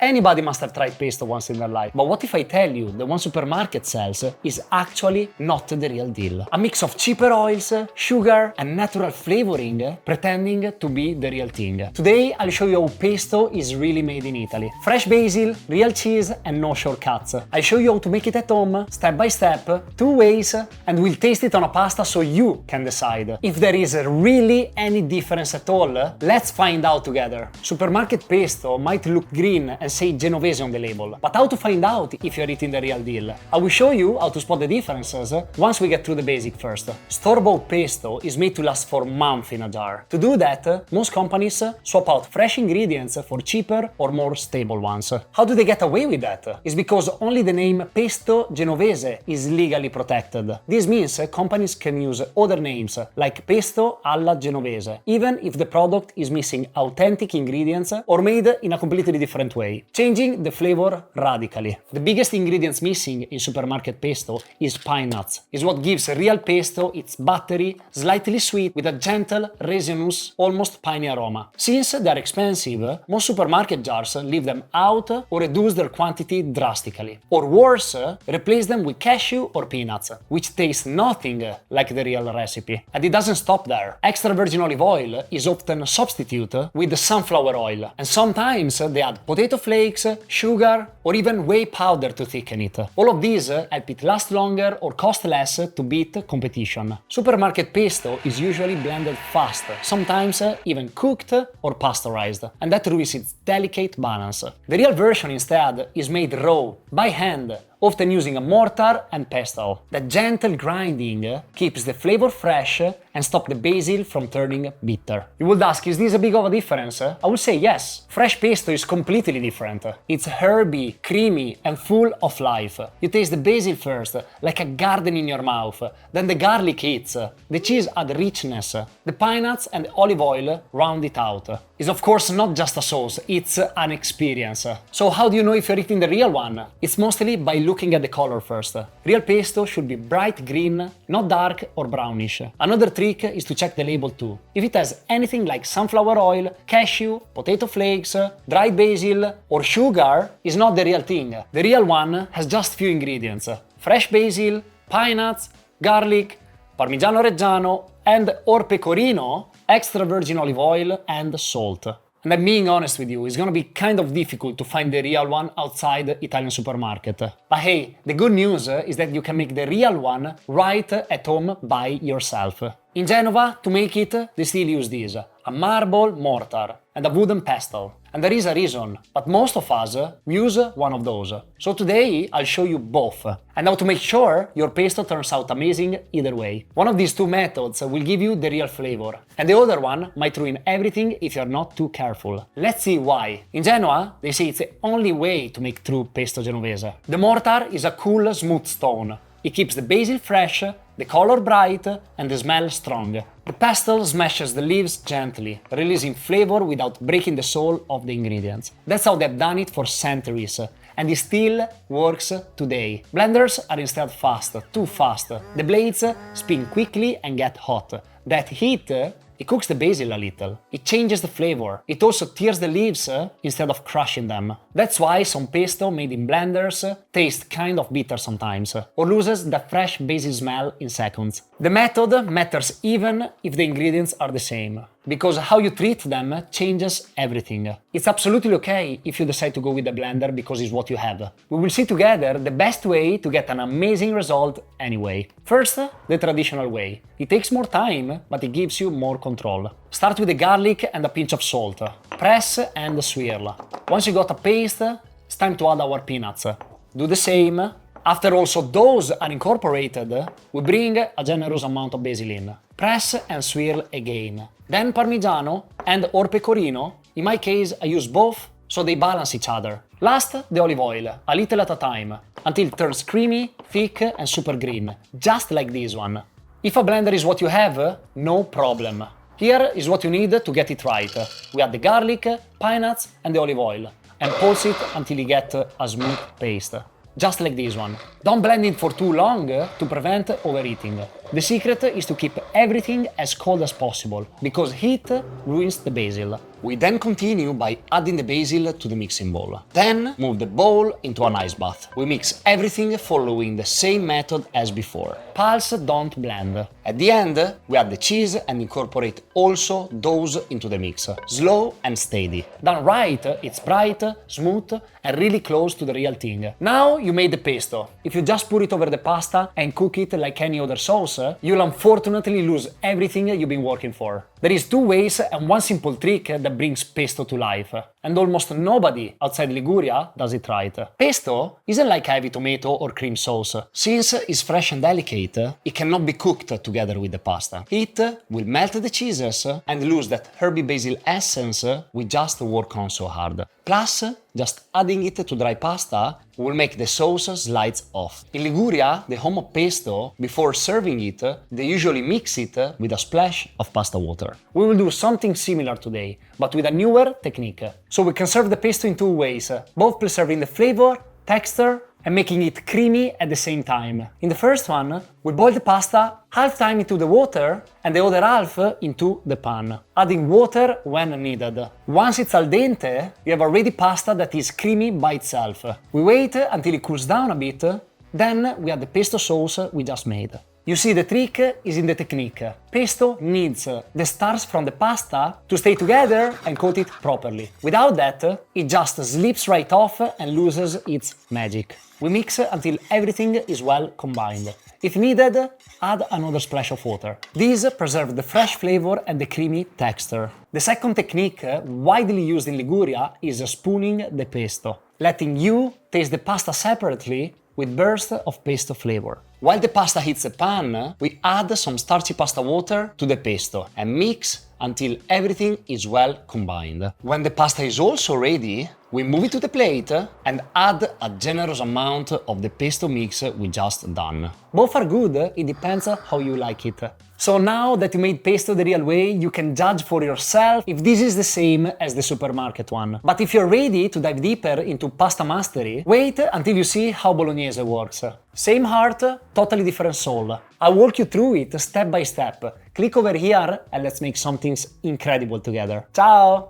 Anybody must have tried pesto once in their life, but what if I tell you the one supermarket sells is actually not the real deal? A mix of cheaper oils, sugar and natural flavoring pretending to be the real thing. Today I'll show you how pesto is really made in Italy. Fresh basil, real cheese and no shortcuts. I'll show you how to make it at home, step by step, 2 ways, and we'll taste it on a pasta so you can decide. If there is really any difference at all, let's find out together. Supermarket pesto might look green and say Genovese on the label, but how to find out if you're eating the real deal? I will show you how to spot the differences once we get through the basic first. Store-bought pesto is made to last for months in a jar. To do that, most companies swap out fresh ingredients for cheaper or more stable ones. How do they get away with that? It's because only the name Pesto Genovese is legally protected. This means companies can use other names like Pesto alla Genovese, even if the product is missing authentic ingredients or made in a completely different way, changing the flavor radically. The biggest ingredients missing in supermarket pesto is pine nuts. It's what gives real pesto its buttery, slightly sweet with a gentle, resinous, almost piney aroma. Since they are expensive, most supermarket jars leave them out or reduce their quantity drastically. Or worse, replace them with cashew or peanuts, which taste nothing like the real recipe. And it doesn't stop there. Extra virgin olive oil is often substituted with sunflower oil, and sometimes they add potato flakes, sugar, or even whey powder to thicken it. All of these help it last longer or cost less to beat competition. Supermarket pesto is usually blended fast, sometimes even cooked or pasteurized, and that ruins its delicate balance. The real version instead is made raw, by hand, often using a mortar and pestle. The gentle grinding keeps the flavor fresh and stops the basil from turning bitter. You would ask, is this a big of a difference? I would say yes. Fresh pesto is completely different. It's herby, creamy and full of life. You taste the basil first, like a garden in your mouth. Then the garlic hits. The cheese adds richness. The pine nuts and olive oil round it out. It's of course not just a sauce, it's an experience. So how do you know if you're eating the real one? It's mostly by looking at the color first. Real pesto should be bright green, not dark or brownish. Another trick is to check the label too. If it has anything like sunflower oil, cashew, potato flakes, dried basil or sugar, it's not the real thing. The real one has just few ingredients: fresh basil, pine nuts, garlic, Parmigiano Reggiano and or Pecorino, extra virgin olive oil and salt. And I'm being honest with you, it's gonna be kind of difficult to find the real one outside Italian supermarket. But hey, the good news is that you can make the real one right at home by yourself. In Genova, to make it, they still use this: a marble mortar and a wooden pestle. And there is a reason, but most of us use one of those. So today I'll show you both, and how to make sure your pesto turns out amazing either way. One of these two methods will give you the real flavor, and the other one might ruin everything if you're not too careful. Let's see why. In Genoa, they say it's the only way to make true pesto Genovese. The mortar is a cool, smooth stone. It keeps the basil fresh, the color bright, and the smell strong. The pestle smashes the leaves gently, releasing flavor without breaking the soul of the ingredients. That's how they've done it for centuries, and it still works today. Blenders are instead fast, too fast. The blades spin quickly and get hot. That heat, it cooks the basil a little. It changes the flavor. It also tears the leaves instead of crushing them. That's why some pesto made in blenders tastes kind of bitter sometimes, or loses the fresh basil smell in seconds. The method matters even if the ingredients are the same, because how you treat them changes everything. It's absolutely okay if you decide to go with a blender because it's what you have. We will see together the best way to get an amazing result anyway. First, the traditional way. It takes more time, but it gives you more control. Start with the garlic and a pinch of salt. Press and swirl. Once you got a paste, it's time to add our peanuts. Do the same. After also those are incorporated, we bring a generous amount of basil in. Press and swirl again. Then Parmigiano and or Pecorino. In my case, I use both so they balance each other. Last, the olive oil, a little at a time, until it turns creamy, thick and super green, just like this one. If a blender is what you have, no problem. Here is what you need to get it right. We add the garlic, pine nuts and the olive oil, and pulse it until you get a smooth paste. Just like this one. Don't blend it for too long to prevent overeating. The secret is to keep everything as cold as possible, because heat ruins the basil. We then continue by adding the basil to the mixing bowl. Then move the bowl into an ice bath. We mix everything following the same method as before. Pulse, don't blend. At the end, we add the cheese and incorporate also those into the mix. Slow and steady. Done right, it's bright, smooth, and really close to the real thing. Now you made the pesto. If you just put it over the pasta and cook it like any other sauce, you'll unfortunately lose everything you've been working for. There is 2 ways and one simple trick that brings pesto to life, and almost nobody outside Liguria does it right. Pesto isn't like heavy tomato or cream sauce. Since it's fresh and delicate, it cannot be cooked together with the pasta. It will melt the cheeses and lose that herby basil essence we just work on so hard. Plus, just adding it to dry pasta will make the sauce slides off. In Liguria, the home of pesto, before serving it, they usually mix it with a splash of pasta water. We will do something similar today, but with a newer technique. So we can serve the pesto in 2 ways, both preserving the flavor, texture, and making it creamy at the same time. In the first one, we boil the pasta half time into the water and the other half into the pan, adding water when needed. Once it's al dente, you have already pasta that is creamy by itself. We wait until it cools down a bit, then we add the pesto sauce we just made. You see, the trick is in the technique. Pesto needs the starch from the pasta to stay together and coat it properly. Without that, it just slips right off and loses its magic. We mix until everything is well combined. If needed, add another splash of water. This preserves the fresh flavor and the creamy texture. The second technique, widely used in Liguria, is spooning the pesto, letting you taste the pasta separately with bursts of pesto flavor. While the pasta hits the pan, we add some starchy pasta water to the pesto and mix until everything is well combined. When the pasta is also ready, we move it to the plate and add a generous amount of the pesto mix we just done. Both are good, it depends how you like it. So now that you made pesto the real way, you can judge for yourself if this is the same as the supermarket one. But if you're ready to dive deeper into pasta mastery, wait until you see how bolognese works. Same heart, totally different soul. I'll walk you through it step by step. Click over here and let's make something incredible together. Ciao!